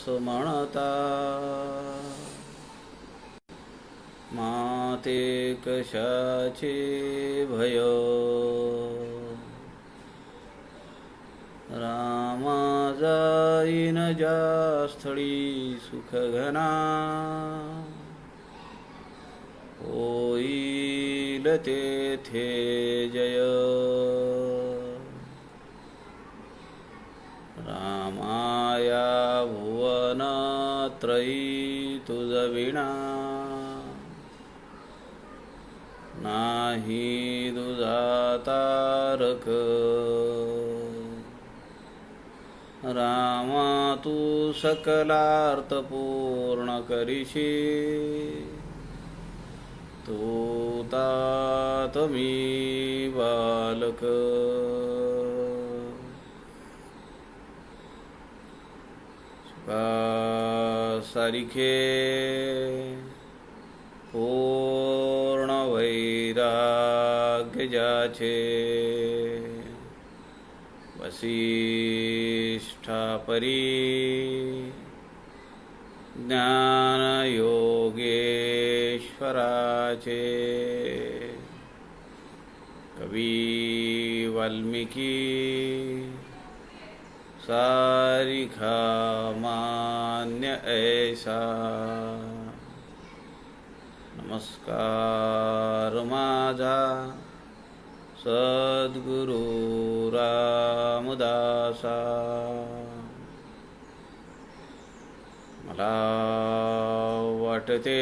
म्हणता माते कशाचे भय रामा जाईन ज्या स्थळी सुख घना होईल तेथे जय रामाया भुवन त्रयी तुझ विना नाही तुझा तारक रामा तू सकलार्थ पूर्ण करीशी तू तात मी बालक सारिखे पूर्ण वैराग्य ज्याचे वसिष्ठा परी ज्ञान योगेश्वराचे कवी वाल्मिकी सारिखा मान्य ऐसा नमस्कार माझा सद्गुरु रामदासा मला वाटते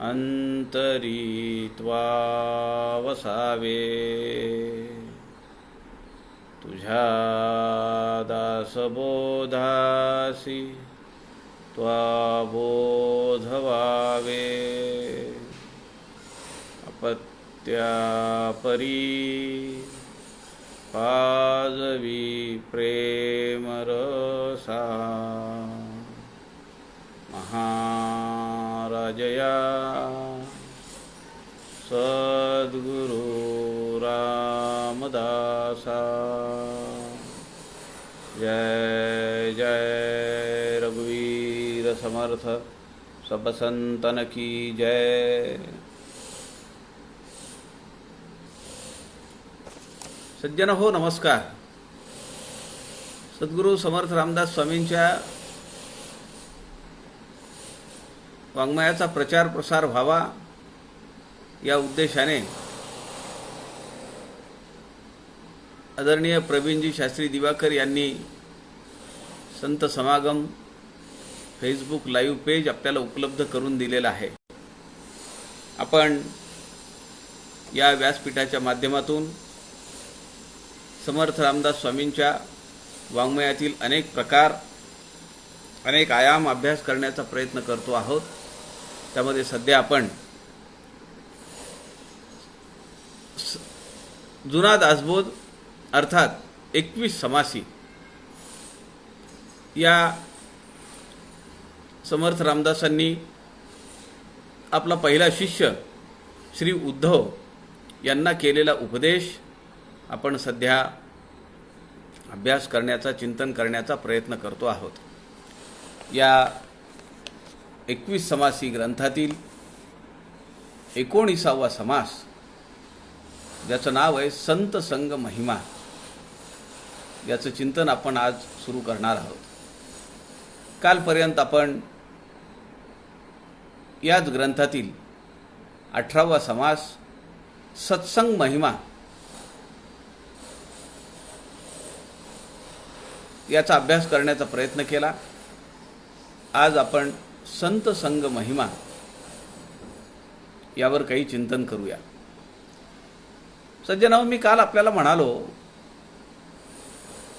अंतरी त्वा वसावे तुझ्या दासबोधासी त्वा बोध व्हावे अपत्या परी पाजवी प्रेम रसा महाराजया सद्गुरु रामदासा जय जय रघुवीर समर्थ सब संतन की जय। सज्जन हो नमस्कार। सद्गुरु समर्थ रामदास स्वामींच्या वाङ्मयाचा प्रचार प्रसार व्हावा या उद्देशाने आदरणीय प्रवीणजी शास्त्री दिवाकर यांनी संत समागम फेसबुक लाईव्ह पेज आपल्याला उपलब्ध करून दिलेला आहे। आपण या व्यासपीठाच्या माध्यमातून समर्थ रामदास स्वामींच्या वाङ्मयातील अनेक प्रकार अनेक आयाम अभ्यास करण्याचा प्रयत्न करतो आहोत। त्यामध्ये सध्या आपण जुना दासबोध अर्थात 21 समासी या समर्थ रामदासांनी आपला पहिला शिष्य श्री उद्धव यांना केलेला उपदेश आपण सध्या अभ्यास करण्याचा चिंतन करण्याचा प्रयत्न करतो आहोत। या 21 समासी ग्रंथातील 19वा समास ज्याचं नाव आहे संत संग महिमा याचं चिंतन आपण आज सुरू करणार आहोत। कालपर्यंत आपण याच ग्रंथातील 18वा समास सत्संग महिमा याचा अभ्यास करण्याचा प्रयत्न केला। आज आपण संत संग महिमा यावर काही चिंतन करूया। सज्जनांनो, मी काल आपल्याला म्हणालो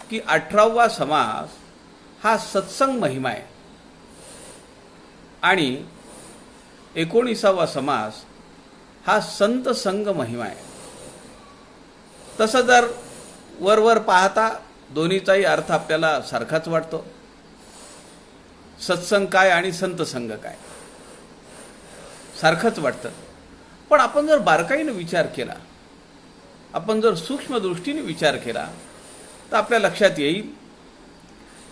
की 18वा समास हा सत्संग महिमा आहे आणि 19वा समास हा संत संग महिमा आहे। तसं जर वर पाहता दोन्हीचाही अर्थ आपल्याला सारखाच वाटतो। सत्संग काय आणि संत संग काय सारखंच वाटतं। पण आपण जर बारकाईने विचार केला, आपण जर सूक्ष्म दृष्टीने विचार केला तर आपल्या लक्षात येईल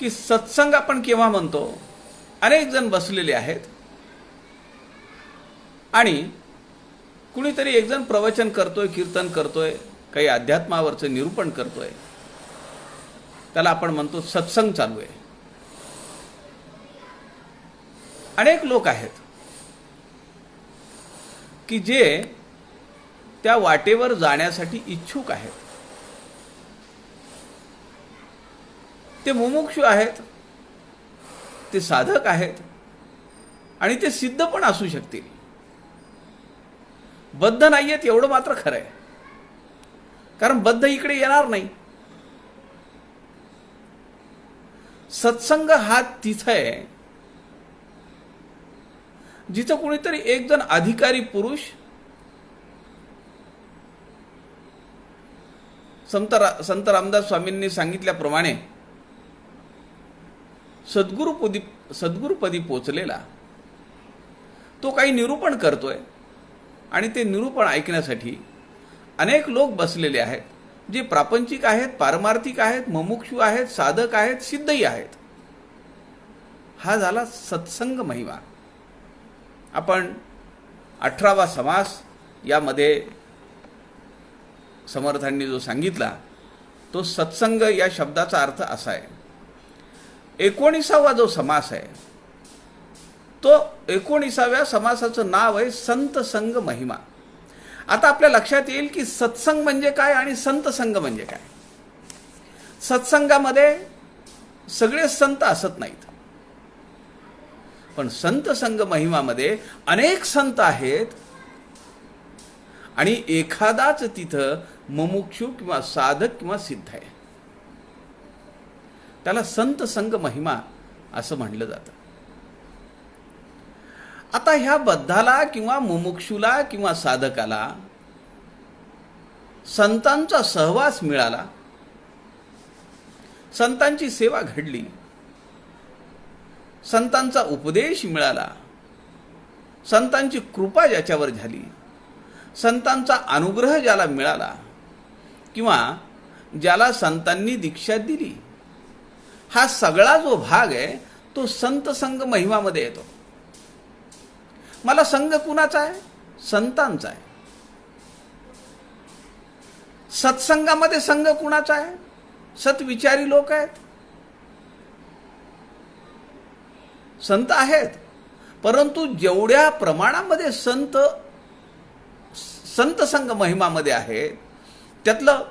की सत्संग आपण केव्हा म्हणतो? अनेक जण बसलेले आहेत आणि कुणीतरी एक जण प्रवचन करतोय, कीर्तन करतोय, काही अध्यात्मावरचं निरूपण करतोय, त्याला आपण म्हणतो सत्संग चालू आहे. अनेक लोक आहेत की जे त्या वाटेवर जाण्यासाठी इच्छुक आहेत. ते मुमुक्षु आहेत, ते साधक आहेत आणि ते सिद्ध पण असू शकतील. बद्ध नाही आहेत एवढं मात्र खरं आहे, कारण बद्ध इकडे येणार नाही. सत्संग हा तिथं आहे जिथं कुणीतरी एक जण अधिकारी पुरुष संत रामदास स्वामींनी सांगितल्याप्रमाणे सद्गुरुपदी पोचलेला तो काही निरूपण करतोय आणि ते निरूपण ऐकण्यासाठी अनेक लोक बसलेले आहेत, जे प्रापंचिक आहेत, पारमार्थिक आहेत, मुमुक्षु आहेत, साधक आहेत, सिद्धही आहेत. हा झाला सत्संग महिमा. आपण 18वा समास यामध्ये समर्थांनी जो सांगितला तो सत्संग या शब्दाचा अर्थ असा आहे. 19वा जो समास आहे तो 19व्या समासाचं नाव आहे संत संग महिमा. आता आपल्या लक्षात येईल की सत्संग म्हणजे काय आणि संत संग म्हणजे काय. सत्संगामध्ये सगळे संत असत नाहीत, पण संत संग महिमामध्ये अनेक संत आहेत आणि एखादाच तिथं मुमुक्षु किंवा साधक किंवा सिद्ध आहे. त्याला संत संग महिमा असं म्हणलं जातं. आता ह्या बद्धाला किंवा मुमुक्षुला किंवा साधकाला संतांचा सहवास मिळाला, संतांची सेवा घडली, संतांचा उपदेश मिळाला, संतांची कृपा ज्याच्यावर झाली, संतांचा अनुग्रह ज्याला मिळाला किंवा ज्याला संतांनी दीक्षा दिली, हा सगळा जो भाग आहे तो संत संग महिमामध्ये येतो. मला संघ कुणाचा आहे? संतांचा आहे. सत्संगामध्ये संघ कुणाचा आहे? सत्विचारी लोक आहेत, संत आहेत. परंतु जेवढ्या प्रमाणामध्ये संत संघ महिमामध्ये आहे त्यातलं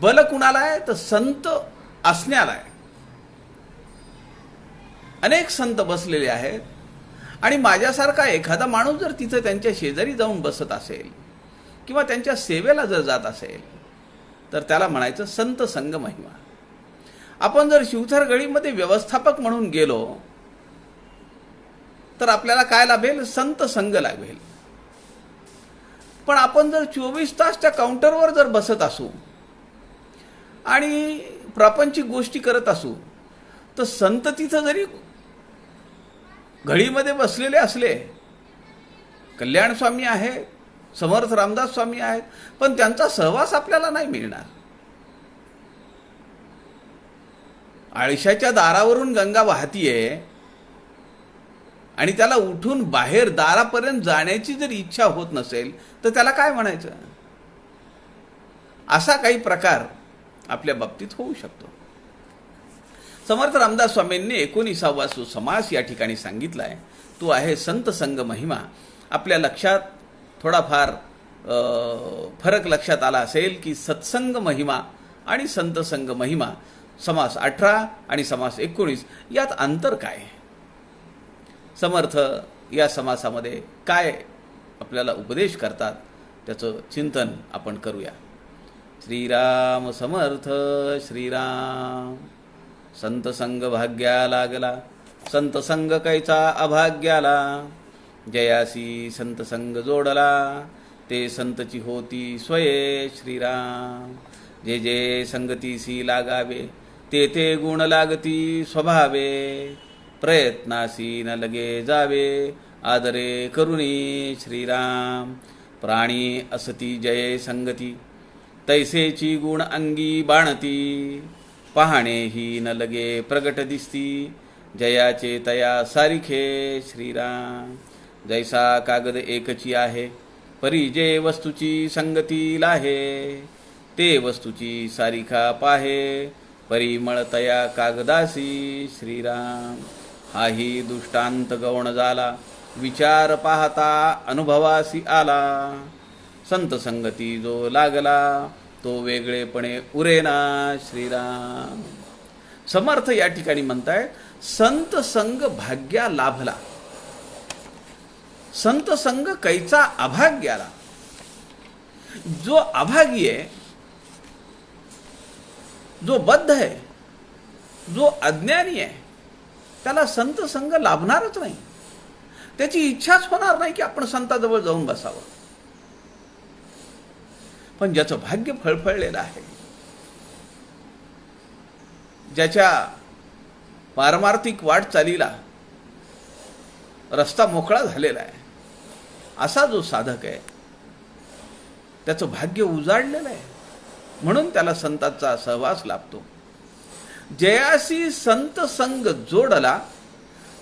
बल कुणाला आहे? तर संत असण्याला आहे. अनेक संत बसलेले आहेत आणि माझ्यासारखा एखादा माणूस जर तिथं त्यांच्या शेजारी जाऊन बसत असेल किंवा त्यांच्या सेवेला जर जात असेल तर त्याला म्हणायचं संत संग महिमा. आपण जर शिवथरगडीमध्ये व्यवस्थापक म्हणून गेलो तर आपल्याला काय लाभेल? संत संग लाभेल. पण आपण जर 24 तास त्या काउंटरवर जर बसत असू आणि प्रापंचिक गोष्टी करत असू तर संत तिथं जरी घडीमध्ये बसलेले असले, कल्याण स्वामी आहे, समर्थ रामदास स्वामी आहेत, पण त्यांचा सहवास आपल्याला नाही मिळणार. आळशाच्या दारावरून गंगा वाहतीये आणि त्याला उठून बाहेर दारापर्यंत जाण्याची जर इच्छा होत नसेल तर त्याला काय म्हणायचं? असा काही प्रकार आपल्या बाबतीत होऊ शकतो. समर्थ रामदास स्वामींनी 19वा समास या ठिकाणी सांगितला आहे तो आहे संत संग महिमा. आपल्या लक्षात थोडाफार फरक लक्षात आला असेल की सत्संग महिमा आणि संत संग महिमा समास 18 आणि समास 19 यात अंतर काय? समर्थ या समासामध्ये काय आपल्याला उपदेश करतात त्याचं चिंतन आपण करूया. श्रीराम समर्थ. श्रीराम. संत संग भाग्या लागला, संत संग कैचा अभाग्याला, जयासी संत संग जोडला, ते संतची होती स्वये. श्रीराम. जे जे संगतीसी लागावे, ते ते गुण लागती स्वभावे, प्रयत्नासी न लगे जावे, आदरे करुणी. श्रीराम. प्राणी असती जये संगती, तैसेची गुण अंगी बाणती, पाहणेही न लगे प्रगट दिसती, जयाचे तया सारिखे श्रीराम. जैसा कागद एकची आहे, परी जे वस्तूची संगती लाहे, ते वस्तूची सारिखा पाहे, परिमळ तया कागदासी श्रीराम. हाही दृष्टांत गौण झाला, विचार पाहता अनुभवासी आला. संत संगती जो लागला, तो वेगळेपणे उरेना श्रीराम. समर्थ या ठिकाणी म्हणतायत, संत संग भाग्या लाभला, संत संग कैचा अभाग्याला. जो अभागी आहे, जो बद्ध आहे, जो अज्ञानी आहे, त्याला संत संग लाभणारच नाही. त्याची इच्छाच होणार नाही की आपण संताजवळ जाऊन बसावं. पण ज्याचं भाग्य फळफळलेलं आहे, ज्याच्या पारमार्थिक वाटचालीला रस्ता मोकळा झालेला आहे, असा जो साधक आहे, त्याचं भाग्य उजाडलेलं आहे, म्हणून त्याला संतांचा सहवास लाभतो. जयासी संत संग जोडला,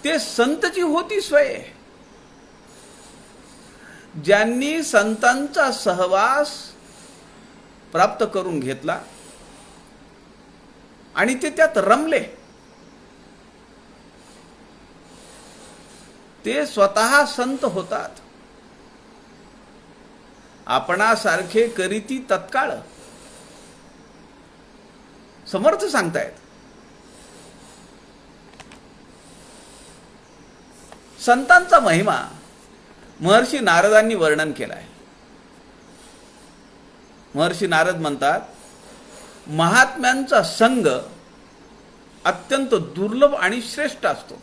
ते संतची होती स्वय. ज्यांनी संतांचा सहवास प्राप्त करून घेतला आणि ते त्यात रमले, ते स्वतः संत होतात. आपणासारखे करीती तत्काळ. समर्थ सांगतायत, संतांचा महिमा महर्षी नारदांनी वर्णन केलाय. महर्षी नारद म्हणतात, महात्म्यांचा संग अत्यंत दुर्लभ आणि श्रेष्ठ असतो.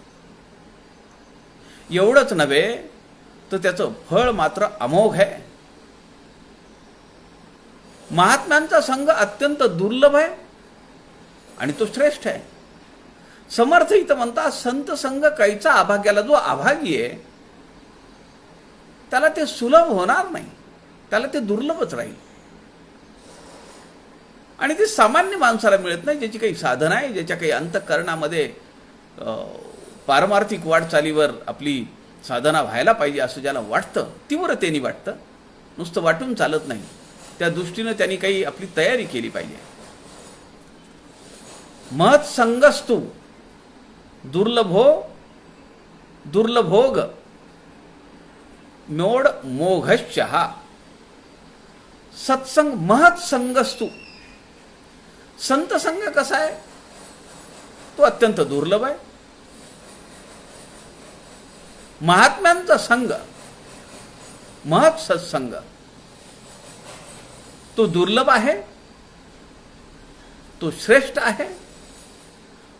एवढंच नव्हे तर त्याचं फळ मात्र अमोघ आहे. महात्म्यांचा संग अत्यंत दुर्लभ आहे आणि तो श्रेष्ठ आहे. समर्थ इथं म्हणतात, संत संग कैचा अभाग्याला. जो अभागी आहे त्याला ते सुलभ होणार नाही, त्याला ते दुर्लभच राहील. आणि ते सामान्य माणसाला मिळत नाही, ज्याची काही साधना आहे, ज्याच्या काही अंतःकरणामध्ये पारमार्थिक वाटचालीवर आपली साधना व्हायला पाहिजे असं ज्याला वाटतं, तीव्रतेने वाटतं. नुसतं वाटून चालत नाही, त्या दृष्टीनं त्यांनी काही आपली तयारी केली पाहिजे. महत् संगस्तु दुर्लभोग मोड मोघश्च. हा सत्संग महत् संगस्तु. संत संग कसा आहे, तो अत्यंत दुर्लभ आहे. महात्म्यांचा संग, महत् सत्संग, तो दुर्लभ आहे, तो श्रेष्ठ आहे.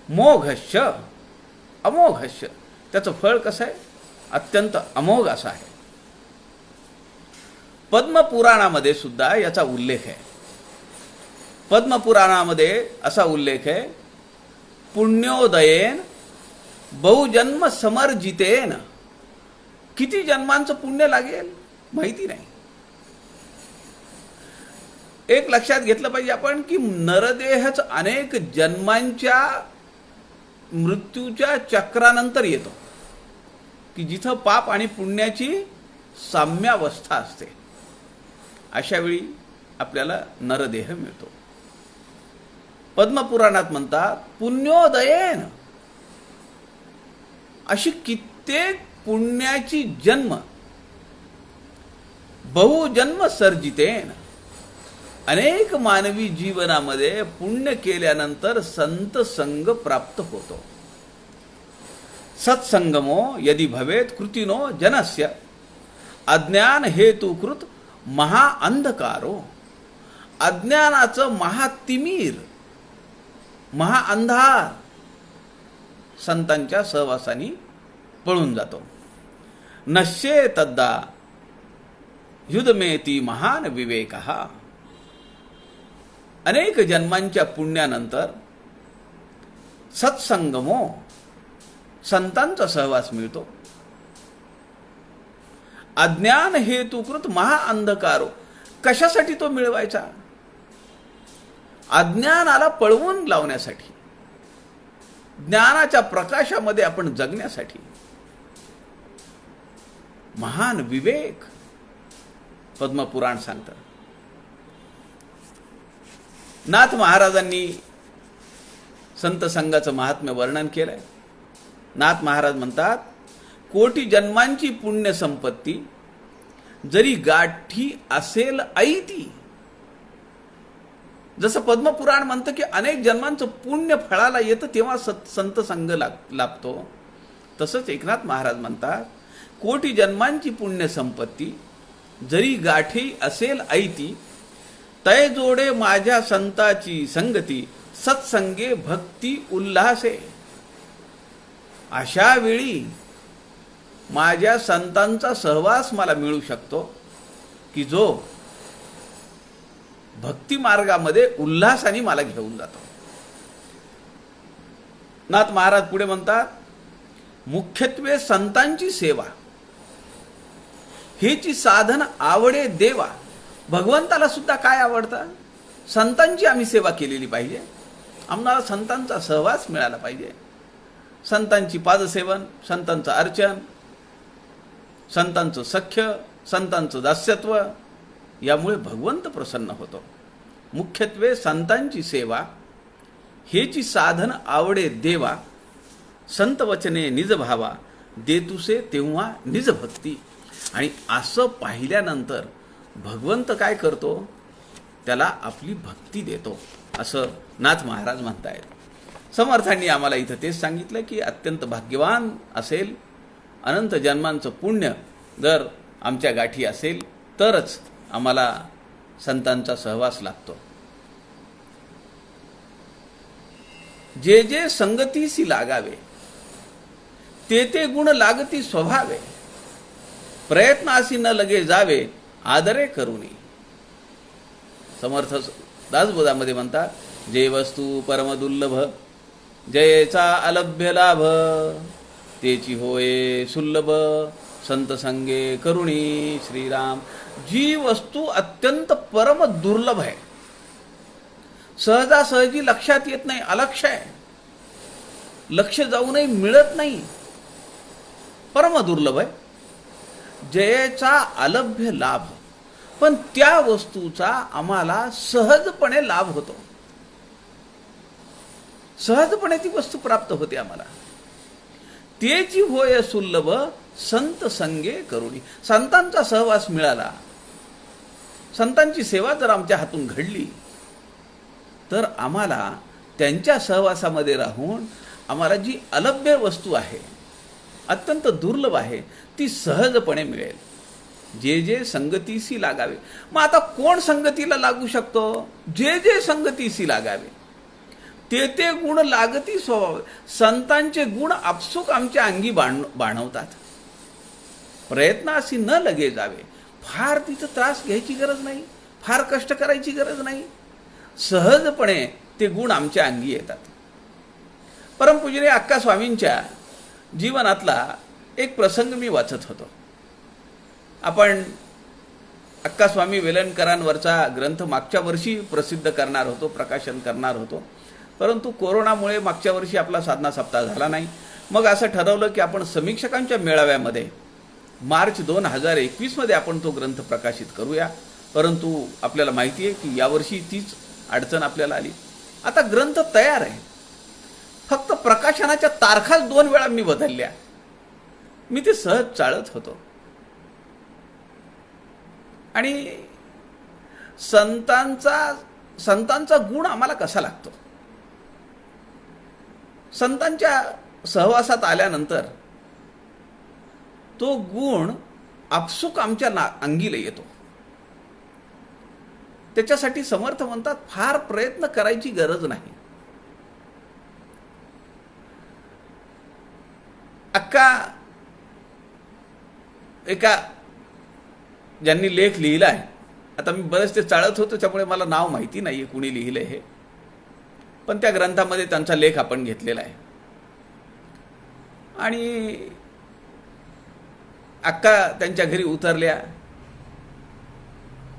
मोघश्च अमोघश्च. त्याचं फळ कसं आहे, अत्यंत अमोघ असं आहे. पद्मपुराणामध्ये सुद्धा याचा उल्लेख आहे. पद्मपुराणामध्ये असा उल्लेख आहे, पुण्योदयेन बहुजन्म समर्जितेन. किती जन्मांचं पुण्य लागेल माहिती नाही. एक लक्षात घेतलं पाहिजे आपण की नरदेहच अनेक जन्मांच्या मृत्यूच्या चक्रानंतर येतो, की जिथं पाप आणि पुण्याची साम्यावस्था असते. अशा वेळी आपल्याला नरदेह मिळतो. पद्मपुराणात म्हणतात, पुण्योदयेन. अशी कित्येक पुण्याची जन्म, बहुजन्म सर्जितेन. अनेक मानवी जीवनामध्ये पुण्य केल्यानंतर संत संग प्राप्त होतो. सत्संगमो यदि भवेत कृतिनो जनस्य अज्ञान हेतुकृत महाअंधकारो. अज्ञानाचं महातिमीर, महाअंधार संतांच्या सहवासानी पळून जातो. नश्ये तद्दा युधमेती महान विवेकः. अनेक जन्मांच्या पुण्यानंतर सत्संगमो, संतांचा सहवास मिळतो. अज्ञान हेतुकृत महाअंधकारो. कशासाठी तो मिळवायचा, अज्ञानाला पळवून लावण्यासाठी, ज्ञानाच्या प्रकाशामध्ये आपण जगण्यासाठी महान विवेक पद्मपुराण सांगतं. नाथ महाराजांनी संत संघाचं महात्म्य वर्णन केलंय. नाथ महाराज म्हणतात, कोटी जन्मांची पुण्य संपत्ती जरी गाठी असेल ऐती. जसं पद्मपुराण म्हणतं की अनेक जन्मांचं पुण्य फळाला येतं तेव्हा संत संघ लाभतो, तसंच एकनाथ महाराज म्हणतात, कोटी जन्मांची पुण्य संपत्ती जरी गाठी असेल ऐती, तय जोडे माझ्या संताची संगती, सत्संगे भक्ती उल्हासे. अशा वेळी माझ्या संतांचा सहवास मला मिळू शकतो की जो भक्ती मार्गामध्ये उल्हासाने मला घेऊन जातो. नाथ महाराज पुढे म्हणतात, मुख्यत्वे संतांची सेवा हेची साधन आवडे देवा. भगवंताला सुद्धा काय आवडतं? संतांची आम्ही सेवा केलेली पाहिजे, आम्हाला संतांचा सहवास मिळाला पाहिजे. संतांची पादसेवन, संतांचं अर्चन, संतांचं सख्य, संतांचं दास्यत्व, यामुळे भगवंत प्रसन्न होतो. मुख्यत्वे संतांची सेवा हेची साधन आवडे देवा, संत वचने निज भावा, देतुसे तेव्हा निज भक्ती. आणि असं पाहिल्यानंतर भगवंत काय करतो? त्याला आपली भक्ती देतो, असं नाथ महाराज म्हणतायत. समर्थांनी आम्हाला इथं तेच सांगितलं की अत्यंत भाग्यवान असेल, अनंत जन्मांचं पुण्य जर आमच्या गाठी असेल तरच आम्हाला संतांचा सहवास लागतो. जे जे संगतीसी लागावे, ते ते गुण लागती स्वभावे, प्रयत्नासी न लगे जावे, आदरे करुणी. समर्थ दासबोधामध्ये म्हणतात, जे वस्तू परमदुर्लभ, जयेचा अलभ्य लाभ, तेची होये सुलभ, संत संगे करुणी. श्रीराम. जी वस्तू अत्यंत परम दुर्लभ आहे, सहजासहजी लक्षात येत नाही, अलक्ष आहे, लक्ष जाऊनही मिळत नाही, परम दुर्लभ आहे, जयेचा अलभ्य लाभ, पण त्या वस्तूचा आम्हाला सहजपणे लाभ होतो, सहजपणे ती वस्तू प्राप्त होते आम्हाला. तेची होय सुलभ, संत संगे करुणी. संतांचा सहवास मिळाला, संतांची सेवा जर आमच्या हातून घडली तर आम्हाला त्यांच्या सहवासामध्ये राहून आम्हाला जी अलभ्य वस्तू आहे, अत्यंत दुर्लभ आहे, ती सहजपणे मिळेल. जे जे संगतीसी लागावे. मग आता कोण संगतीला लागू शकतो? जे जे संगतीसी लागावे, ते ते गुण लागती स्वभाव. संतांचे गुण आपसूक आमच्या अंगी बाणवतात. प्रयत्नासी न लगे जावे. फार तिथं त्रास घ्यायची गरज नाही, फार कष्ट करायची गरज नाही, सहजपणे ते गुण आमच्या अंगी येतात. परमपूजनीय अक्का स्वामींच्या जीवनातला एक प्रसंग मी वाचत होतो. आपण अक्का स्वामी वेलणकरांवरचा ग्रंथ मागच्या वर्षी प्रसिद्ध करणार होतो, प्रकाशन करणार होतो, परंतु कोरोनामुळे मागच्या वर्षी आपला साधना सप्ताह झाला नाही. मग असं ठरवलं की आपण समीक्षकांच्या मेळाव्यामध्ये मार्च 2021 मध्ये आपण तो ग्रंथ प्रकाशित करूया. परंतु आपल्याला माहिती आहे की यावर्षी तीच अडचण आपल्याला आली. आता ग्रंथ तयार आहे, फक्त प्रकाशनाच्या तारखाच 2 वेळा मी बदलल्या. मी ते सहज चाळत होतो आणि संतांचा गुण आम्हाला कसा लागतो? संतांच्या सहवासात आल्यानंतर तो गुण आपसूक आमच्या अंगीला येतो. त्याच्यासाठी समर्थ म्हणतात, फार प्रयत्न करायची गरज नाही. अक्का एका ज्यांनी लेख लिहिला आहे, आता मी बरेच ते चाळत होतो त्यामुळे मला नाव माहिती नाहीये कुणी लिहिलंय हे, पण त्या ग्रंथामध्ये त्यांचा लेख आपण घेतलेला आहे. आणि अक्का त्यांच्या घरी उतरल्या,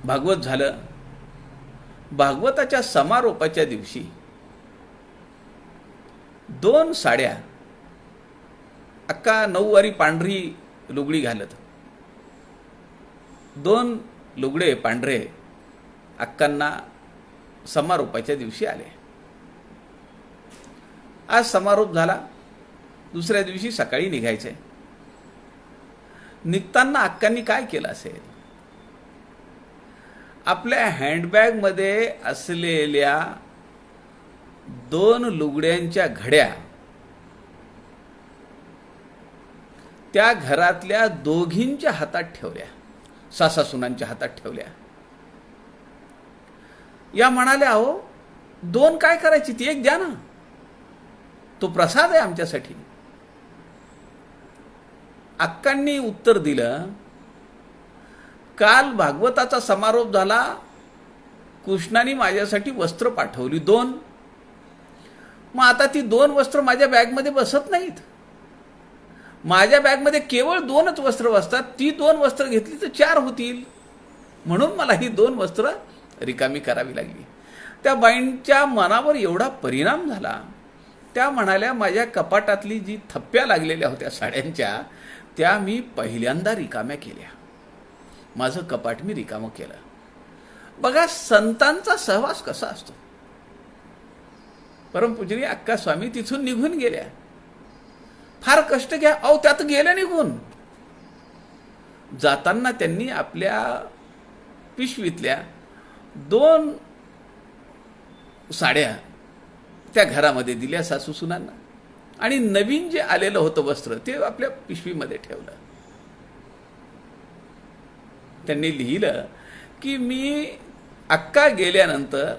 भागवत झालं. भागवताच्या समारोपाच्या दिवशी 2 साड्या, अक्का 9 वारी पांढरी लुगडी घालत, 2 लुगडे पांढरे अक्कांना समारोपाच्या दिवशी आले. आज समारोप झाला, दुसऱ्या दिवशी सकाळी निघायचे. निघताना अक्कांनी काय केलं असेल? आपल्या हँडबॅगमध्ये असलेल्या 2 लुगड्यांच्या घड्या त्या घरातल्या दोघींच्या हातात ठेवल्या, सासासुनांच्या हातात ठेवल्या. या म्हणाल्या, अहो 2 काय करायची, ती एक द्या ना, तो प्रसाद आहे आमच्यासाठी. अक्कांनी उत्तर दिलं, काल भागवताचा समारोप झाला, कृष्णाने माझ्यासाठी वस्त्र पाठवली 2. मग आता ती 2 वस्त्र माझ्या बॅगमध्ये बसत नाहीत. माझ्या बॅगमध्ये केवळ 2च वस्त्र बसतात. ती 2 वस्त्र घेतली तर 4 होतील. म्हणून मला ही 2 वस्त्र रिकामी करावी लागली. त्या बाईंच्या मनावर एवढा परिणाम झाला. त्या म्हणाल्या, माझ्या कपाटातली जी थप्प्या लागलेल्या होत्या साड्यांच्या, त्या मी पहिल्यांदा रिकाम्या केल्या. माझं कपाट मी रिकामं केलं. बघा संतांचा सहवास कसा असतो. परमपूजनीय अक्का स्वामी तिथून निघून गेल्या. फार कष्ट घ्या, अहो त्यात गेल्या निघून. जाताना त्यांनी आपल्या पिशवीतल्या 2 साड्या त्या घरामध्ये दिल्या सासूसुनांना, आणि नवीन जे आलेलं होतं वस्त्र ते आपल्या पिशवीमध्ये ठेवलं. त्यांनी लिहिलं की मी अक्का गेल्यानंतर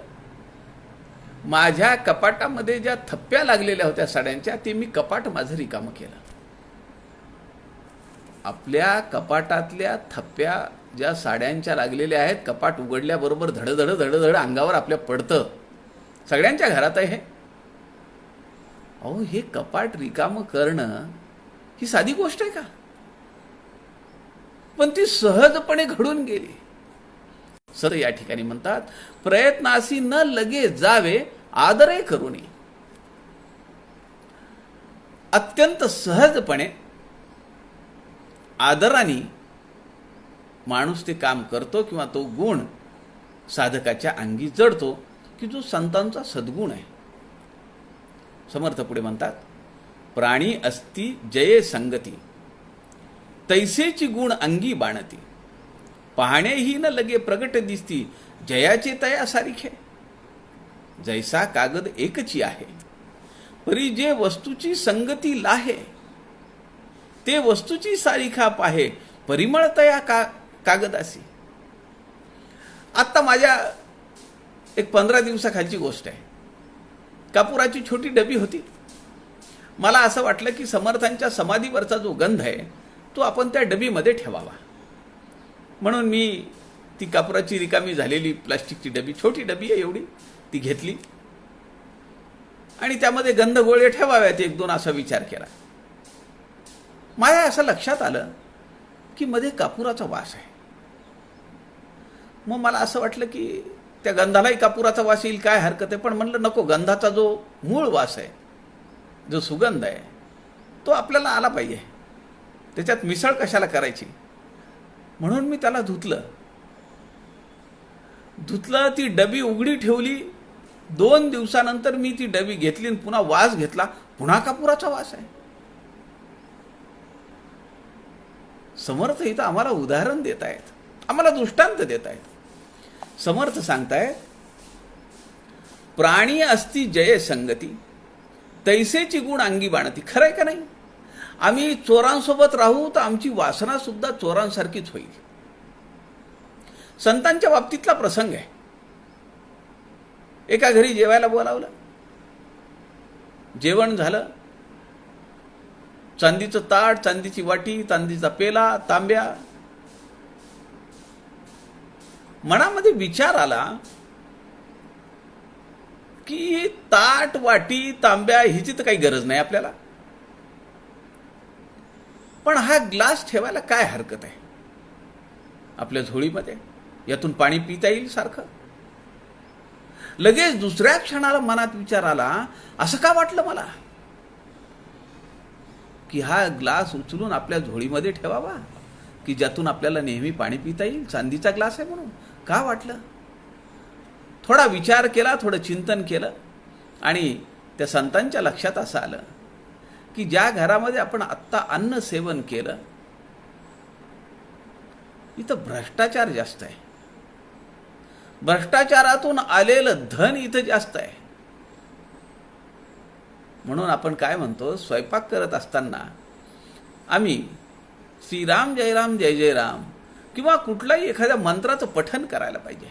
माझ्या कपाटामध्ये ज्या थप्प्या लागलेल्या होत्या साड्यांच्या, ते मी कपाट माझं रिकामं केलं. आपल्या कपाटातल्या थप्प्या ज्या साड्यांच्या लागलेल्या आहेत, कपाट उघडल्याबरोबर धडधड धडधड अंगावर आपल्या पडतं. सगळ्यांच्या घरात आहे हे. अहो हे कपाट रिकामं करणं ही साधी गोष्ट आहे का? पण ती सहजपणे घडून गेली. सर या ठिकाणी म्हणतात, प्रयत्नासी न लगे जावे, आदरे करूनी. अत्यंत सहजपणे आदराने माणूस ते काम करतो, किंवा तो गुण साधकाच्या अंगी जडतो, की जो संतांचा सद्गुण आहे. समर्थ पुढे म्हणतात, प्राणी अस्ति जये संगती, तैसेची गुण अंगी बाणती. पाहणेही न लगे प्रगट दिसती, जयाचे तया सारिखे. जैसा कागद एकची आहे, परी जे वस्तूची संगती लाहे. ते वस्तूची सारिखा पाहे, परिमळ तया कागदासी. आत्ता माझ्या एक 15 दिवसाखालची गोष्ट आहे. कापुराची छोटी डबी होती. मला असं वाटलं की समर्थांच्या समाधीवरचा जो गंध आहे तो आपण त्या डबीमध्ये ठेवावा. म्हणून मी ती कापुराची रिकामी झालेली प्लास्टिकची डबी, छोटी डबी आहे एवढी, ती घेतली आणि त्यामध्ये गंध गोळे ठेवाव्यात 1-2 असा विचार केला. माझ्या असं लक्षात आलं की मध्ये कापुराचा वास आहे. मग मला असं वाटलं की त्या गंधालाही कापुराचा वास येईल, काय हरकत आहे. पण म्हणलं नको, गंधाचा जो मूळ वास आहे, जो सुगंध आहे, तो आपल्याला आला पाहिजे. त्याच्यात मिसळ कशाला करायची. म्हणून मी त्याला धुतलं. ती डबी उघडी ठेवली. 2 दिवसानंतर मी ती डबी घेतली आणि पुन्हा वास घेतला, पुन्हा कापुराचा वास आहे. समर्थ इथं आम्हाला उदाहरण देत आहेत, आम्हाला दृष्टांत देत आहेत. समर्थ सांगतायत, प्राणी अस्ति जये संगती, तैसेची गुण अंगी बाणती. खरंय का नाही? आम्ही चोरांसोबत राहू तर आमची वासना सुद्धा चोरांसारखीच होईल. संतांच्या बाबतीतला प्रसंग आहे. एका घरी जेवायला बोलावलं. जेवण झालं. चांदीचं ताट, चांदीची वाटी, चांदीचा पेला, तांब्या. मनामध्ये विचार आला की ताट, वाटी, तांब्या ह्याची तर काही गरज नाही आपल्याला, पण हा ग्लास ठेवायला काय हरकत आहे आपल्या झोळीमध्ये, यातून पाणी पिता येईल सारखं. लगेच दुसऱ्या क्षणाला मनात विचार आला, असं का वाटलं मला की हा ग्लास उचलून आपल्या झोळीमध्ये ठेवावा, की ज्यातून आपल्याला नेहमी पाणी पिता येईल, चांदीचा ग्लास आहे म्हणून का वाटलं? थोडा विचार केला, थोडं चिंतन केलं आणि त्या संतांच्या लक्षात असं आलं की ज्या घरामध्ये आपण आत्ता अन्न सेवन केलं इथं भ्रष्टाचार जास्त आहे, भ्रष्टाचारातून आलेलं धन इथं जास्त आहे. म्हणून आपण काय म्हणतो, स्वयंपाक करत असताना आम्ही श्रीराम जय राम जय जय राम किंवा कुठल्याही एखाद्या मंत्राचं पठण करायला पाहिजे,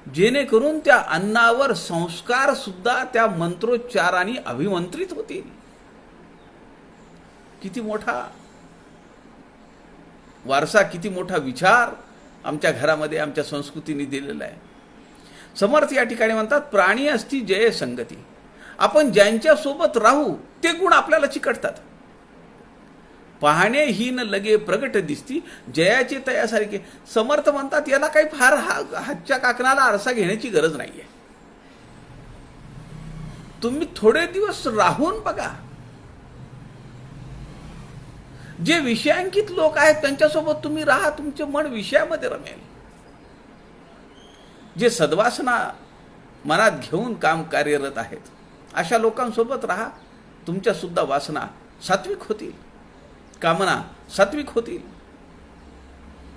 जेणेकरून त्या अन्नावर संस्कार सुद्धा त्या मंत्रोच्चाराने अभिमंत्रित होतील. किती मोठा वारसा, किती मोठा विचार आमच्या घरामध्ये, आमच्या संस्कृतीने दिलेला आहे. समर्थ या ठिकाणी म्हणतात, प्राणी असती जय संगती. आपण ज्यांच्या सोबत राहू ते गुण आपल्याला चिकटतात. पाहणे हीन लगे प्रगट दिसती, जयाचे तयासारखे. समर्थ म्हणतात, याला काही फार हातच्या काकणाला आरसा घेण्याची गरज नाहीये. तुम्ही थोडे दिवस राहून बघा. जे विषयांकित लोक आहेत त्यांच्यासोबत तुम्ही राहा, तुमचे मन विषयामध्ये रमेल. जे सद्वासना मनात घेऊन काम कार्यरत आहेत अशा लोकांसोबत राहा, तुमच्या सुद्धा वासना सात्विक होतील, कामना सात्विक होतील.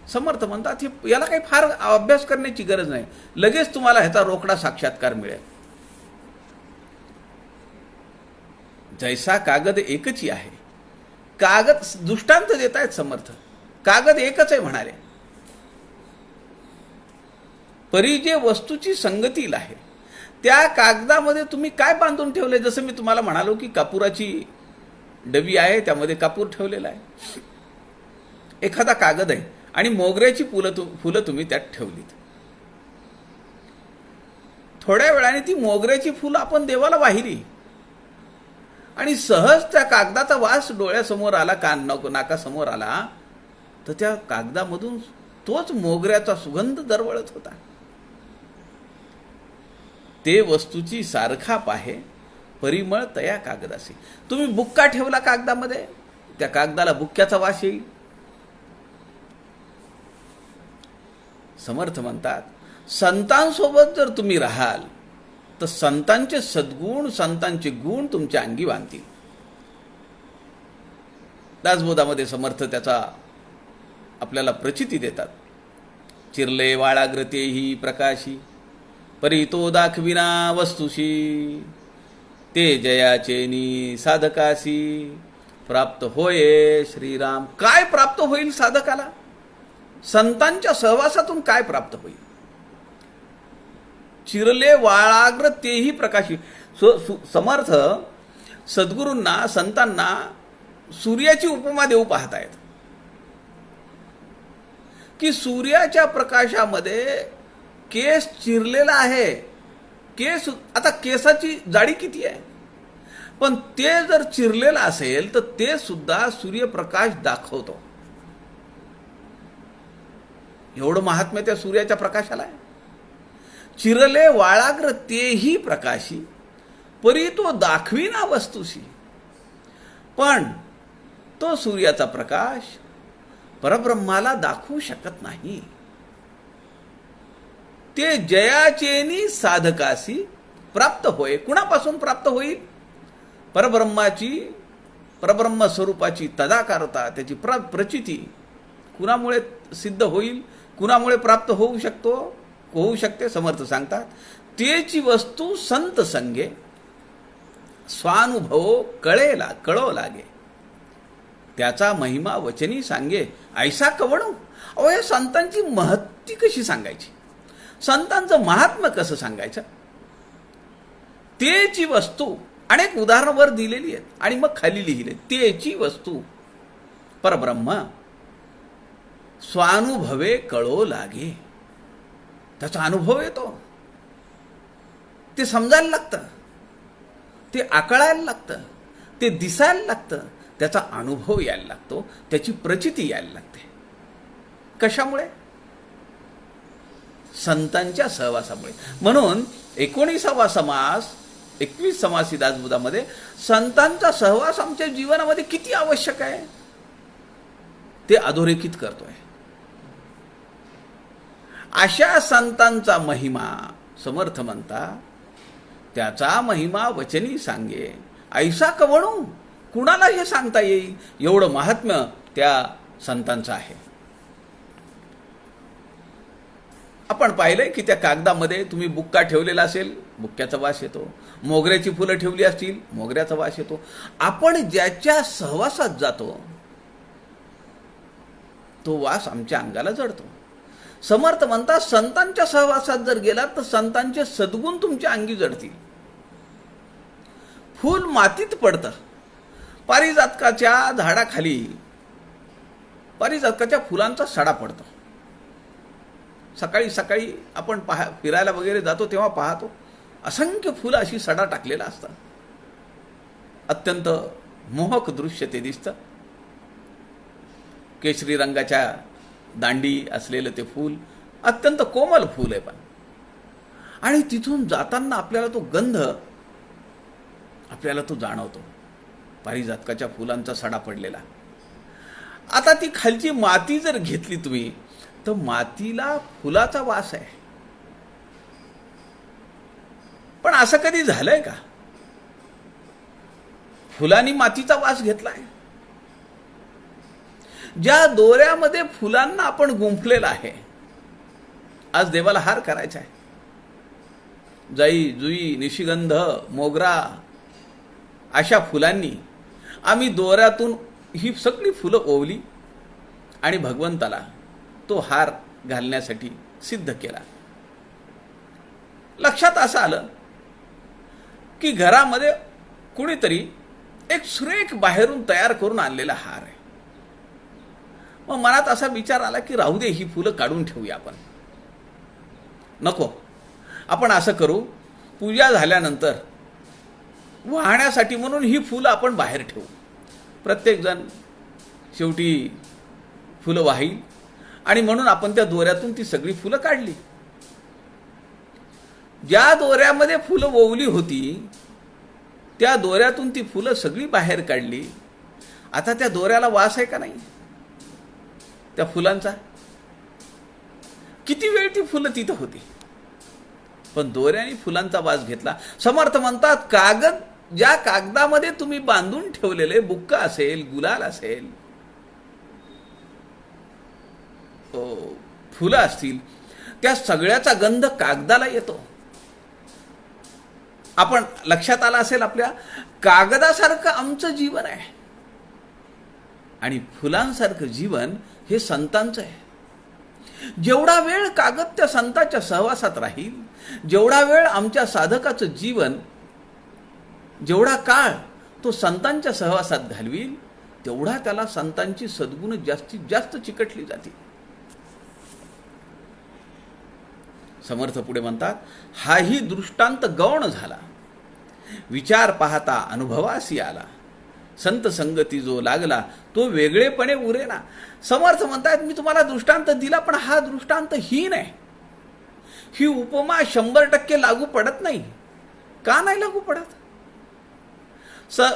समर्थ म्हणतात, याला काही फार अभ्यास करण्याची गरज नाही, लगेच तुम्हाला ह्याचा रोकडा साक्षात्कार मिळेल. जैसा कागद एकची आहे. कागद दृष्टांत देत आहेत समर्थ, कागद एकच आहे म्हणाले. परी जे वस्तूची संगतील आहे त्या कागदामध्ये तुम्ही काय बांधून ठेवले. जसं मी तुम्हाला म्हणालो की कापुराची डबी आहे, त्यामध्ये कापूर ठेवलेला आहे. एखादा कागद आहे आणि मोगऱ्याची फुलं तुम्ही त्यात ठेवलीत. थोड्या वेळाने ती मोगऱ्याची फुलं आपण देवाला वाहिली आणि सहज त्या कागदाचा वास डोळ्यासमोर आला, नाकासमोर आला, तर त्या कागदामधून तोच मोगऱ्याचा सुगंध दरवळत होता. ते वस्तूची सारखा पाहे परिमळ तया कागदासी. तुम्ही बुक्का ठेवला कागदामध्ये, त्या कागदाला बुक्क्याचा वास येईल. समर्थ म्हणतात, संतांसोबत जर तुम्ही राहाल तर संतांचे सद्गुण, संतांचे गुण तुमच्या अंगी बांधतील. दासबोधामध्ये समर्थ त्याचा आपल्याला प्रचिती देतात. चिरले वाळाग्रतेही प्रकाशी, परी तो दाखविना वस्तुशी, ते जयाचेनी साधकासी, प्राप्त होये श्रीराम. काय प्राप्त होईल साधकाला? संतांच्या सहवासातून काय प्राप्त होईल? चिरले वाळाग्र तेही प्रकाशी. समर्थ सद्गुरूंना, संतांना सूर्याची उपमा देऊ पाहतायत की सूर्याच्या प्रकाशामध्ये केस चिरलेला आहे. केस, आता केसाची जाडी किती आहे, पण ते जर चिरलेलं असेल तर ते सुद्धा सूर्यप्रकाश दाखवतो. एवढं महात्म्य त्या सूर्याच्या प्रकाशाला आहे. चिरले वाळाग्र तेही प्रकाशी, परी तो दाखविना वस्तुशी. पण तो सूर्याचा प्रकाश परब्रह्माला दाखवू शकत नाही. ते जयाचेनी साधकासी प्राप्त होय. कुणापासून प्राप्त होईल? परब्रह्माची, परब्रह्म स्वरूपाची तदाकारता, त्याची प्रचिती कुणामुळे सिद्ध होईल, कुणामुळे प्राप्त होऊ शकते? समर्थ सांगतात, तेची वस्तू संत संगे स्वानुभव कळो लागे, त्याचा महिमा वचनी सांगे ऐसा कवणो. अहो, या संतांची महत्ती कशी सांगायची, संतांचं महात्म्य कसं सांगायचं? तेची वस्तू अनेक उदाहरणं वर दिलेली आहेत आणि मग खाली लिहिले, तेची वस्तू परब्रह्म स्वानुभवे कळो लागे. त्याचा अनुभव येतो, ते समजायला लागतं, ते आकळायला लागतं, ते दिसायला लागतं, त्याचा अनुभव यायला लागतो, त्याची प्रचिती यायला लागते. कशामुळे? संतांच्या सहवासामुळे. म्हणून 19वा समास 21 समासी दासबोधामध्ये संतांचा सहवास आमच्या जीवनामध्ये किती आवश्यक आहे ते अधोरेखित करतोय. अशा संतांचा महिमा समर्थ म्हणता, त्याचा महिमा वचनी सांगे ऐसा कवणू. कुणाला हे सांगता येईल एवढं महात्म्य त्या संतांचं आहे. आपण पाहिलंय की त्या कागदामध्ये तुम्ही बुक्का ठेवलेला असेल, बुक्क्याचा वास येतो. मोगऱ्याची फुलं ठेवली असतील, मोगऱ्याचा वास येतो. आपण ज्याच्या सहवासात जातो तो वास आमच्या अंगाला जडतो. समर्थ म्हणतात, संतांच्या सहवासात जर गेलात तर संतांचे सद्गुण तुमच्या अंगी जडतील. फूल मातीत पडतं. पारिजातकाच्या झाडाखाली पारिजातकाच्या फुलांचा सडा पडतो. सकाळी सकाळी आपण फिरायला वगैरे जातो तेव्हा पाहतो असंख्य फुलं अशी सडा टाकलेला असतात. अत्यंत मोहक दृश्य ते दिसतं. केशरी रंगाच्या दांडी असलेलं ते फूल अत्यंत कोमल फूल आहे. पण आणि तिथून जाताना आपल्याला तो गंध आपल्याला तो जाणवतो, पारिजातकाच्या फुलांचा सडा पडलेला. आता ती खालची माती जर घेतली तुम्ही तर मातीला फुलाचा वास आहे. पण असं कधी झालंय का फुलांनी मातीचा वास घेतलाय? ज्या दोऱ्यामध्ये फुलांना आपण गुंफलेला आहे, आज देवाला हार करायचा आहे, जाई जुई निशिगंध मोगरा अशा फुलांनी आम्ही दोऱ्यातून ही सगळी फुलं ओवली आणि भगवंताला तो हार घालण्यासाठी सिद्ध केला. लक्षात असं आलं की घरामध्ये कुणीतरी एक सुरेख बाहेरून तयार करून आणलेला हार आहे. मग मनात असा विचार आला की राहू दे, ही फुलं काढून ठेवूया आपण. नको, आपण असं करू, पूजा झाल्यानंतर वाहण्यासाठी म्हणून ही फुलं आपण बाहेर ठेवू. प्रत्येकजण शेवटी फुलं वाहील आणि म्हणून आपण त्या दोऱ्यातून ती सगळी फुलं काढली. ज्या दोऱ्यामध्ये फुलं ओवली होती त्या दोऱ्यातून ती फुलं सगळी बाहेर काढली. आता त्या दोऱ्याला वास आहे का नाही त्या फुलांचा? किती वेळ ती फुलं तिथं होती, पण दोऱ्याने फुलांचा वास घेतला. समर्थ म्हणतात, कागद ज्या कागदामध्ये तुम्ही बांधून ठेवलेले बुक्का असेल, गुलाल असेल, फुलं असतील, त्या सगळ्याचा गंध कागदाला येतो. आपण लक्षात आला असेल आपल्या, कागदासारखं आमचं जीवन आहे आणि फुलांसारखं जीवन हे संतांचं आहे. जेवढा वेळ कागद त्या संतांच्या सहवासात राहील, जेवढा वेळ आमच्या साधकाचं जीवन, जेवढा काळ तो संतांच्या सहवासात घालवील, तेवढा त्याला संतांची सद्गुण जास्तीत जास्त चिकटली जातील. समर्थ पुढे म्हणतात, हाही दृष्टांत गौण झाला, विचार पाहता अनुभवासी आला, संत संगती जो लागला तो वेगळेपणे उरेना. समर्थ म्हणतात, मी तुम्हाला दृष्टांत दिला, पण हा दृष्टांत हीन आहे. ही उपमा 100% लागू पडत नाही. का नाही लागू पडत?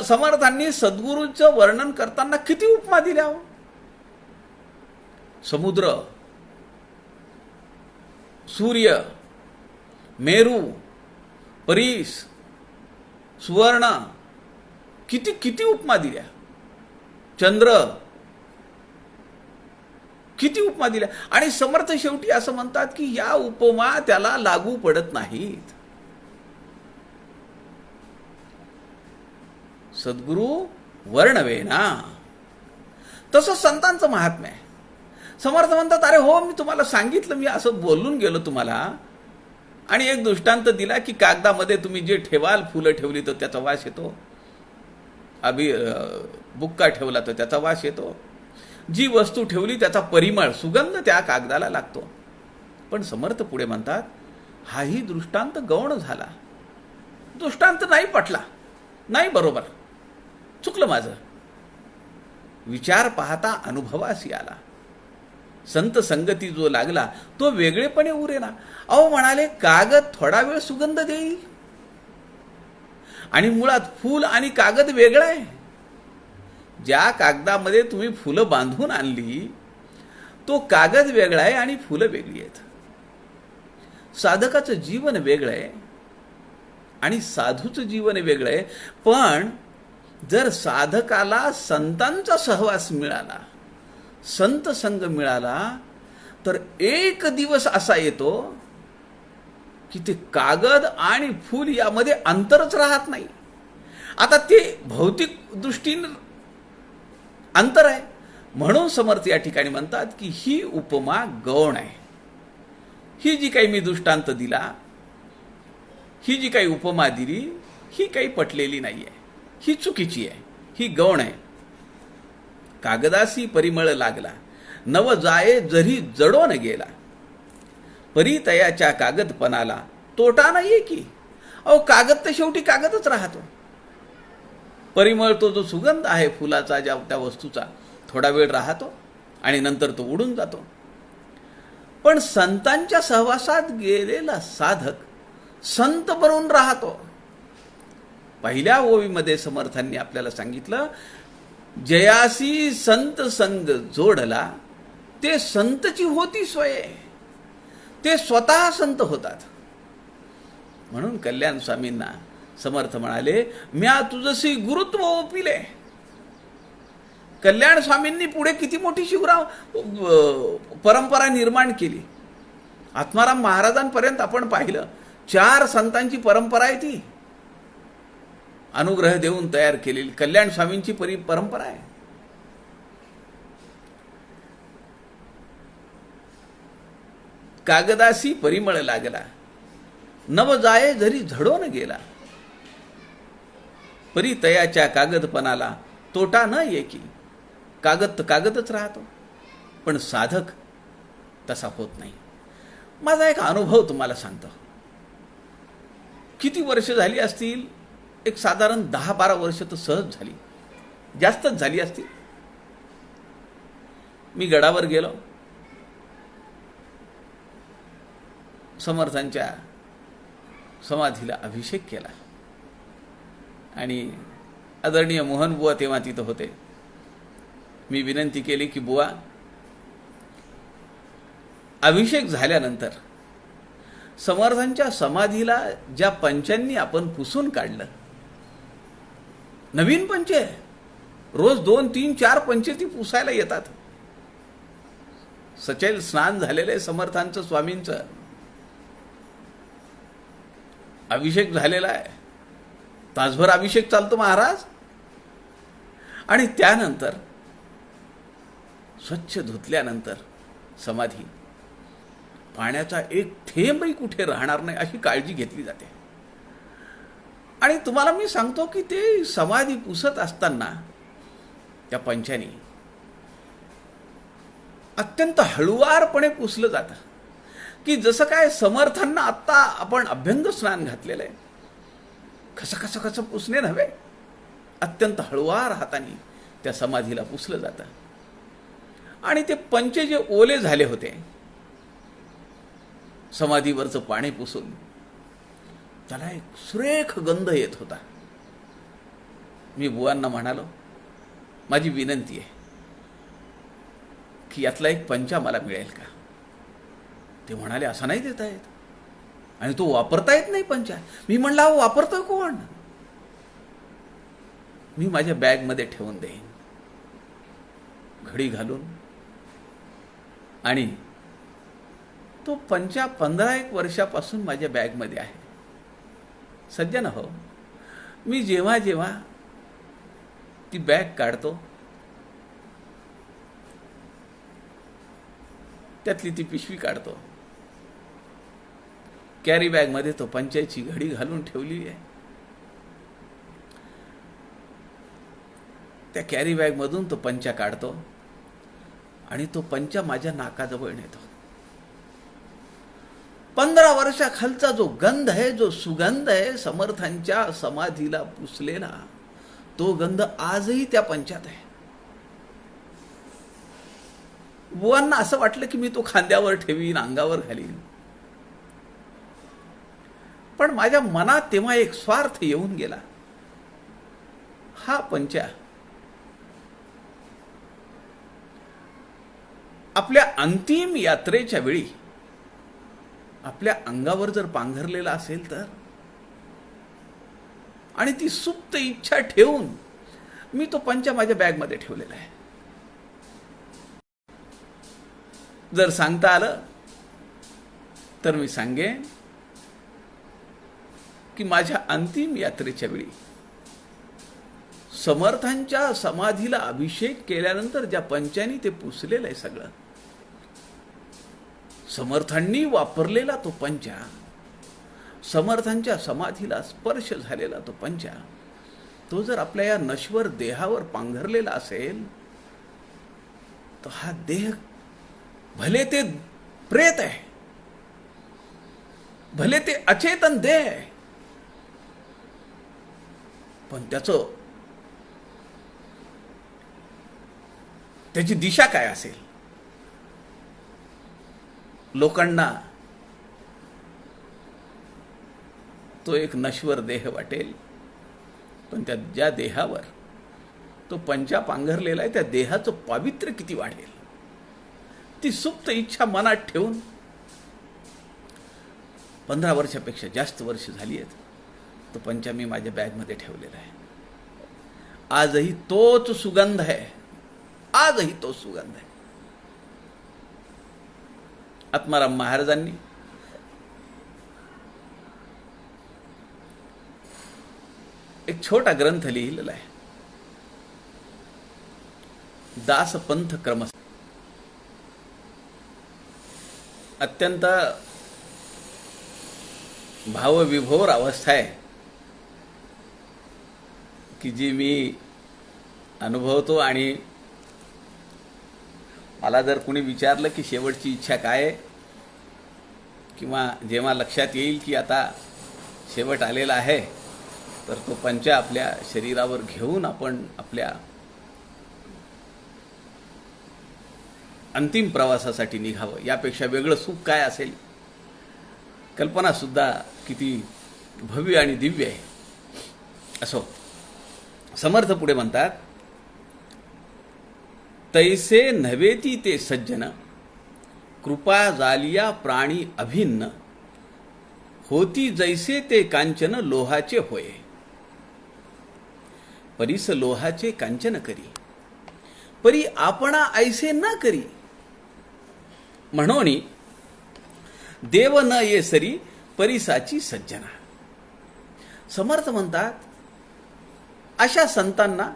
समर्थांनी सद्गुरूचं वर्णन करताना किती उपमा दिल्या हो. समुद्र, सूर्य, मेरू, परीस, सुवर्ण, किती किती उपमा दिल्या. चंद्र, किती उपमा दिल्या. आणि समर्थ शेवटी असं म्हणतात की या उपमा त्याला लागू पडत नाहीत. सद्गुरु वर्णवे ना. तसं संतांचं महात्म्य आहे. समर्थ म्हणतात, अरे हो, मी तुम्हाला सांगितलं, मी असं बोलून गेलो तुम्हाला आणि एक दृष्टांत दिला की कागदामध्ये तुम्ही जे ठेवाल, फुलं ठेवली तर त्याचा वास येतो, बुक्का ठेवला तर त्याचा वास येतो, जी वस्तू ठेवली त्याचा परिमळ, सुगंध त्या कागदाला लागतो. पण समर्थ पुढे म्हणतात, हाही दृष्टांत गौण झाला. दृष्टांत नाही पटला, नाही बरोबर, चुकलं माझं. विचार पाहता अनुभवासी आला. संत संगती जो लागला तो वेगळेपणे उरेना. अहो म्हणाले कागद थोडा वेळ सुगंध देईल, आणि मुळात फूल आणि कागद वेगळा आहे. ज्या कागदामध्ये तुम्ही फुलं बांधून आणली तो कागद वेगळा आहे आणि फुलं वेगळी आहेत. साधकाचं जीवन वेगळं आहे आणि साधूचं जीवन वेगळं आहे. पण जर साधकाला संतांचा सहवास मिळाला, संत संग मिळाला, तर एक दिवस असा येतो की ते कागद आणि फूल यामध्ये अंतरच राहत नाही. आता ते भौतिक दृष्टीने अंतर आहे. म्हणून समर्थ या ठिकाणी म्हणतात की ही उपमा गौण आहे. ही जी काही मी दृष्टांत दिला, ही जी काही उपमा दिली, ही काही पटलेली नाही आहे, ही चुकीची आहे, ही गौण आहे. कागदासी परिमळ लागला, नव जाये जरी जडोन गेला, परी तयाच्या कागदपणाला तोटा नाहीये की. अहो कागद तर शेवटी कागदच राहतो. परिमळ तो जो सुगंध आहे फुलाचा, ज्या त्या वस्तूचा, थोडा वेळ राहतो आणि नंतर तो उडून जातो. पण संतांच्या सहवासात गेलेला साधक संत बनून राहतो. पहिल्या ओवीमध्ये समर्थांनी आपल्याला सांगितलं, जयासी संत संग जोडला, ते संतची होती सोय, ते स्वतः संत होतात. म्हणून कल्याण स्वामींना समर्थ म्हणाले, म्या तुझसी गुरुत्व ओपिले. कल्याण स्वामींनी पुढे किती मोठी शिवराव परंपरा निर्माण केली. आत्माराम महाराजांपर्यंत आपण पाहिलं, 4 संतांची परंपरा आहे ती, अनुग्रह देऊन तयार केलेली कल्याण स्वामींची परंपरा आहे. कागदासी परिमळ लागला, नव जाये जरी झडोन गेला, परी तयाच्या कागदपणाला तोटा न ये की. कागद तर कागदच राहतो, पण साधक तसा होत नाही. माझा एक अनुभव तुम्हाला सांगतो. किती वर्ष झाली असतील, एक साधारण 10-12 वर्ष तर सहज झाली, जास्तच झाली असतील. मी गडावर गेलो, समर्थांच्या समाधीला अभिषेक केला आणि आदरणीय मोहन बुवा तेव्हा तिथं होते. मी विनंती केली की बुवा, अभिषेक झाल्यानंतर समर्थांच्या समाधीला ज्या पंचांनी आपण पुसून काढलं, नवीन पंचे, रोज 2, 3, 4 पंचे ती पुसायला येतात. सचैल स्नान झालेलं आहे समर्थांचं, स्वामींचं अभिषेक झालेला आहे. तासभर अभिषेक चालतो महाराज. आणि त्यानंतर स्वच्छ धुतल्यानंतर समाधी, पाण्याचा एक थेंबही कुठे राहणार नाही अशी काळजी घेतली जाते. आणि तुम्हाला मी सांगतो की ते समाधी पुसत असताना त्या पंचानी अत्यंत हळुवारपणे पुसलं जातं, की जसं काय समर्थांना आत्ता आपण अभ्यंग स्नान घातलेलं आहे, कसं पुसणे नव्हे, अत्यंत हळुवार हाताने त्या समाधीला पुसलं जातं. आणि ते पंचे जे ओले झाले होते समाधीवरचं पाणी पुसून, त्याला एक सुरेख गंध येत होता. मी बुवांना म्हणालो, माझी विनंती आहे की यातला एक पंचा मला मिळेल का. ते म्हणाले, असा नाही देता येत, आणि तो वापरता येत नाही पंचा. मी म्हणला, वापरतोय कोण. मी माझ्या बॅगमध्ये ठेवून देईन, घडी घालून. आणि तो पंचा 15-1 वर्षापासून माझ्या बॅगमध्ये आहे. सज्जन हो, मी जेव्हा जेव्हा ती बॅग काढतो, त्यातली ती पिशवी काढतो, कॅरी बॅगमध्ये तो पंचाची घडी घालून ठेवली आहे. त्या कॅरी बॅगमधून तो पंचा काढतो आणि तो पंचा माझ्या नाकाजवळ नेतो. 15 वर्षाखालचा जो गंध आहे, जो सुगंध आहे समर्थांच्या समाधीला पुसलेला, तो गंध आजही त्या पंचात आहे. बुवांना असं वाटलं की मी तो खांद्यावर ठेवीन, अंगावर घालीन. पण माझ्या मनात तेव्हा एक स्वार्थ येऊन गेला. हा पंचा आपल्या अंतिम यात्रेच्या वेळी आपल्या अंगावर जर पांघरलेला असेल तर, आणि ती सुप्त इच्छा ठेवून मी तो पंचा माझ्या बॅगमध्ये ठेवलेला आहे. जर सांगता आलं तर मी सांगेन की माझ्या अंतिम यात्रेच्या वेळी समर्थांच्या समाधीला अभिषेक केल्यानंतर ज्या पंचानी ते पुसलेलं आहे सगळं, समर्थांनी वापरलेला तो पंचा, समर्थांच्या समाधीला स्पर्श झालेला तो पंचा, तो जर आपल्या या नश्वर देहावर पांघरलेला असेल तर हा देह भले ते प्रेत आहे, भले ते अचेतन देह आहे, पण त्याची दिशा काय असेल? लोकांना तो एक नश्वर देह वाटेल, पण त्या ज्या देहावर तो पंचा पांघरलेला आहे त्या देहाचं पावित्र्य किती वाढेल. ती सुप्त इच्छा मनात ठेवून 15 वर्षापेक्षा जास्त वर्ष झाली आहेत तो पंचा मी माझ्या बॅगमध्ये ठेवलेला आहे. आजही तोच सुगंध आहे, आजही तो सुगंध आहे. आत्माराम महाराजांनी एक छोटा ग्रंथ लिहिलेला आहे, दासपंथ क्रम. अत्यंत भावविभोर अवस्था आहे की जी मी अनुभवतो. आणि मला जर कुणी विचारलं की शेवटची इच्छा काय आहे, किंवा जेव्हा लक्षात येईल की आता शेवट आलेला आहे, तर तो पंचा आपल्या शरीरावर घेऊन आपण आपल्या अंतिम प्रवासासाठी निघावं. यापेक्षा वेगळं सुख काय असेल? कल्पना सुद्धा किती भव्य आणि दिव्य आहे. असो, समर्थ पुढे म्हणतात, तैसे नव्हेती ते सज्जन, कृपा जालिया प्राणी अभिन्न, होती जैसे ते कांचन लोहाचे होय, परीस लोहाचे कांचन करी, परी आपणा ऐसे न करी, म्हणोनी देव न ये सरी, परिसाची सज्जना. समर्थ म्हणतात, अशा संतांना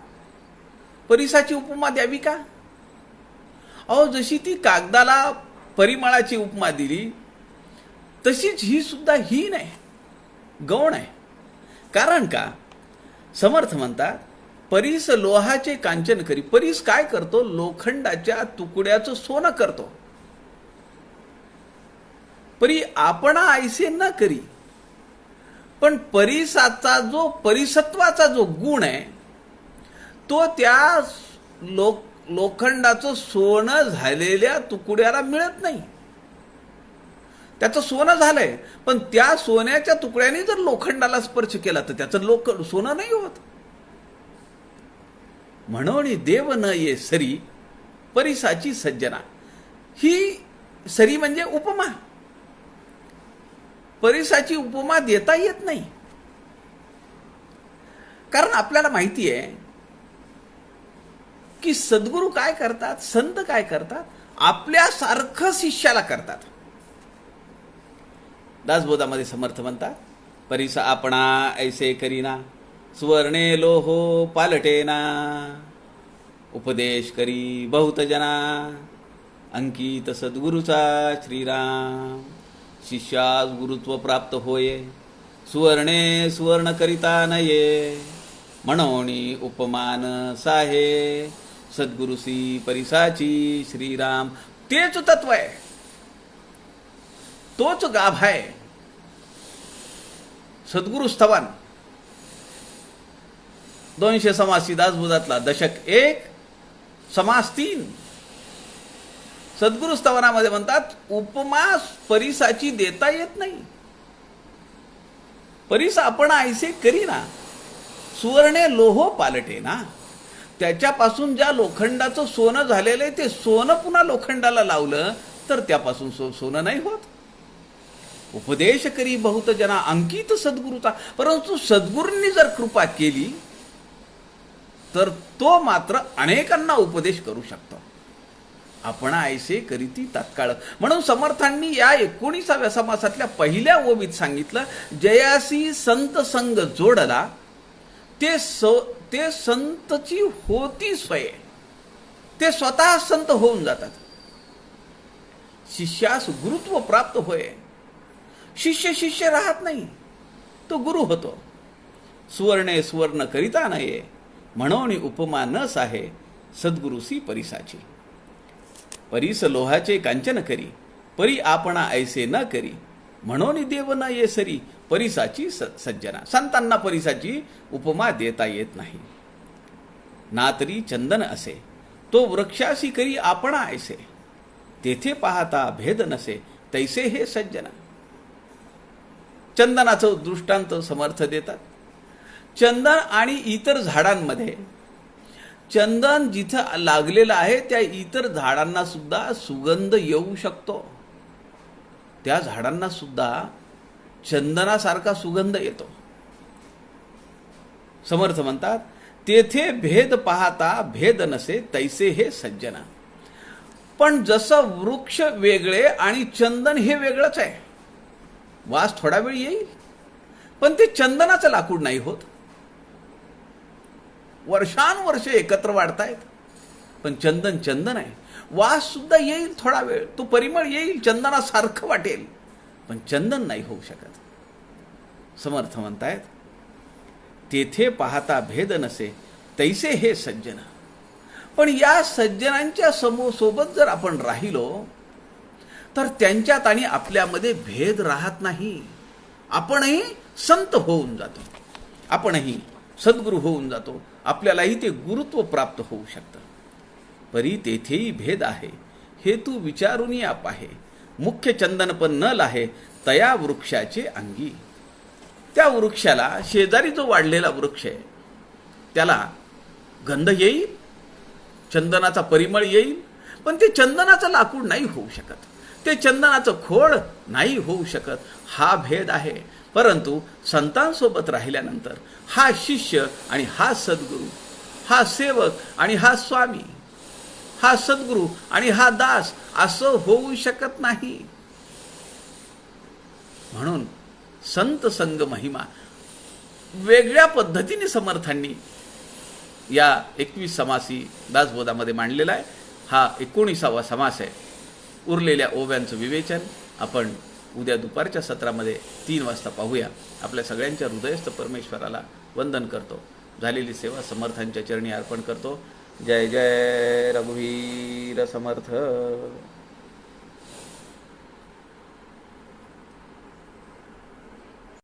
परिसाची उपमा द्यावी का? अहो, जशी ती कागदाला परिमळाची उपमा दिली, तशीच ही सुद्धा हीन आहे, गौण आहे. कारण का? समर्थ म्हणतात, परीस लोहाचे कांचन करी. परीस काय करतो? लोखंडाच्या तुकड्याचं सोनं करतो. परी आपणा ऐसे न करी. पण परिसाचा जो परिसत्वाचा जो गुण आहे तो त्या लोखंडाचं सोनं झालेल्या तुकड्याला मिळत नाही. त्याचं सोनं झालंय, पण त्या सोन्याच्या तुकड्याने जर लोखंडाला स्पर्श केला तर त्याचं सोनं नाही होत. म्हणून देव न ये सरी, परिसाची सज्जना. ही सरी म्हणजे उपमा. परिसाची उपमा देता येत नाही. कारण आपल्याला माहिती आहे की सद्गुरू काय करतात, संत काय करतात, आपल्यासारखं शिष्याला करतात. दासबोधामध्ये समर्थ म्हणतात, परिसा आपणा ऐसे करीना, सुवर्णे लोहो पालटेना, उपदेश करी बहुत जना, अंकित सद्गुरूचा श्रीराम, शिष्यास गुरुत्व प्राप्त होये, सुवर्णे सुवर्ण करिता नये, म्हणोनी उपमान साहे, सद्गुरुसी परिसाची श्रीराम. तेच तत्व आहे, तोच गाभ आहे. सद्गुरु स्तवन 200 समास दासबोधातला दशक 1 समास 3. सद्गुरु स्तवनामध्ये म्हणतात उपमा परीसाची देता येत नाही. परीस आपण ऐसे करीना सुवर्णे लोहो पालटे ना. त्याच्यापासून ज्या लोखंडाचं सोनं झालेलं आहे ते सोनं पुन्हा लोखंडाला लावलं तर त्यापासून सोनं नाही होत. उपदेश करी बहुत जना अंकित सद्गुरूचा. परंतु सद्गुरूंनी जर कृपा केली तर तो मात्र अनेकांना उपदेश करू शकतो. आपण ऐसे करीती तात्काळ. म्हणून समर्थांनी या 19व्या समासातल्या पहिल्या ओवीत सांगितलं, जयासी संत संग जोडला ते संतची होती स्वय. ते स्वतः संत होऊन जातात. शिष्यास गुरुत्व प्राप्त होय. शिष्य राहत नाही, तो गुरु होतो. सुवर्णे सुवर्ण करिता नये म्हणून उपमा न साहे सद्गुरुसी परिसाची. परीस लोहाचे कांचन करी परी आपणा ऐसे न करी म्हणून देव न ये सरी परिसाची सज्जना. संतांना परिसाची उपमा देता येत नाही. ना तरी चंदन असे तो वृक्षासी करी आपणा ऐसे तेथे पाहता भेद नसे तैसे हे सज्जना. चंदनाचं दृष्टांत समर्थ देतात. चंदन आणि इतर झाडांमध्ये चंदन जिथं लागलेलं आहे त्या इतर झाडांना सुद्धा सुगंध येऊ शकतो. त्या झाडांना सुद्धा चंदनासारखा सुगंध येतो. समर्थ म्हणतात तेथे भेद पाहता भेद नसे तैसे हे सज्जना. पण जसं वृक्ष वेगळे आणि चंदन हे वेगळंच आहे. वास थोडा वेळ येईल पण ते चंदनाचं लाकूड नाही होत. वर्षानुवर्षे एकत्र वाढतायत पण चंदन आहे. वास सुद्धा येईल थोडा वेळ, तो परिमळ येईल, चंदनासारखं वाटेल पण चंदन नाही होऊ शकत. समर्थ म्हणतायत तेथे पाहता भेद नसे तैसे हे सज्जन. पण या सज्जनांच्या सोबत जर आपण राहिलो तर त्यांच्यात आणि आपल्यामध्ये भेद राहत नाही. आपणही संत होऊन जातो, आपणही सद्गुरू होऊन जातो. आपल्यालाही ते गुरुत्व प्राप्त होऊ शकतं. परी तेथेही भेद आहे हे तू विचारून या पाहे. मुख्य चंदन पण न लाहे तया वृक्षाचे अंगी. त्या वृक्षाला शेजारी जो वाढलेला वृक्ष आहे त्याला गंध येईल, चंदनाचा परिमळ येईल, पण ते चंदनाचं लाकूड नाही होऊ शकत, ते चंदनाचं खोड नाही होऊ शकत. हा भेद आहे. परंतु संतांसोबत राहिल्यानंतर हा शिष्य आणि हा सद्गुरू, हा सेवक आणि हा स्वामी, हा सद्गुरू आणि हा दास असं होऊ शकत नाही. म्हणून संत संग महिमा वेगळ्या पद्धतीने समर्थांनी या 21 समासी दासबोधामध्ये मांडलेला आहे. हा 19वा समास आहे. उरलेल्या ओव्यांचं विवेचन आपण उद्या दुपारच्या सत्रामध्ये 3 वाजता पाहूया. आपल्या सगळ्यांच्या हृदयस्थ परमेश्वराला वंदन करतो. झालेली सेवा समर्थांच्या चरणी अर्पण करतो. जय जय रघुवीर समर्थ.